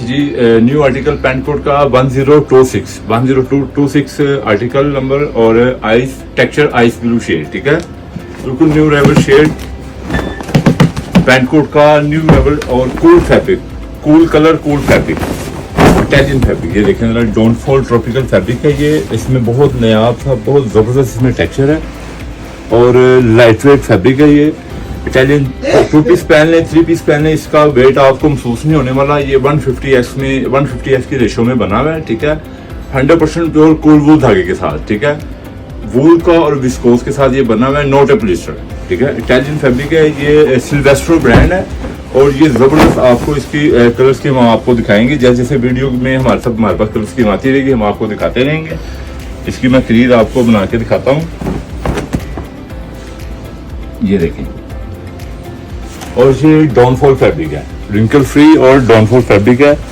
अच्छा जी, new article pant coat का 10226 आर्टिकल नंबर और ice texture ice blue shade, ठीक है, बिल्कुल new rebel shade pant coat का, न्यू रेबल और cool fabric, cool colour, cool fabric, Italian fabric. ये देखें जरा, डोंट फॉल ट्रॉपिकल फैब्रिक है ये, इसमें बहुत नायाब था, बहुत ज़बरदस्त इसमें टेक्सचर है और लाइट वेट फैब्रिक है ये। इटालियन 2 पीस पहन लें, 3 पीस पहन लें, इसका वेट आपको महसूस नहीं होने वाला। ये 150x में 150x की रेशो में बना हुआ है, ठीक है, 100% प्योर कूल वूल धागे के साथ, ठीक है, वूल का और विस्कोस के साथ ये बना हुआ है, नॉट ए पॉलिस्टर, ठीक है, इटालियन फैब्रिक है ये, सिल्वेस्ट्रो ब्रांड है और ये ज़बरदस्त आपको इसकी कलर स्कीम हम आपको दिखाएंगे। जैसे जैसे वीडियो में हमारे पास कलर स्कीम आती रहेगी हम आपको दिखाते रहेंगे। इसकी मैं खरीद आपको बना के दिखाता हूँ, ये देखें, और ये डाउनफॉल फैब्रिक है, रिंकल फ्री और डाउनफॉल फैब्रिक है।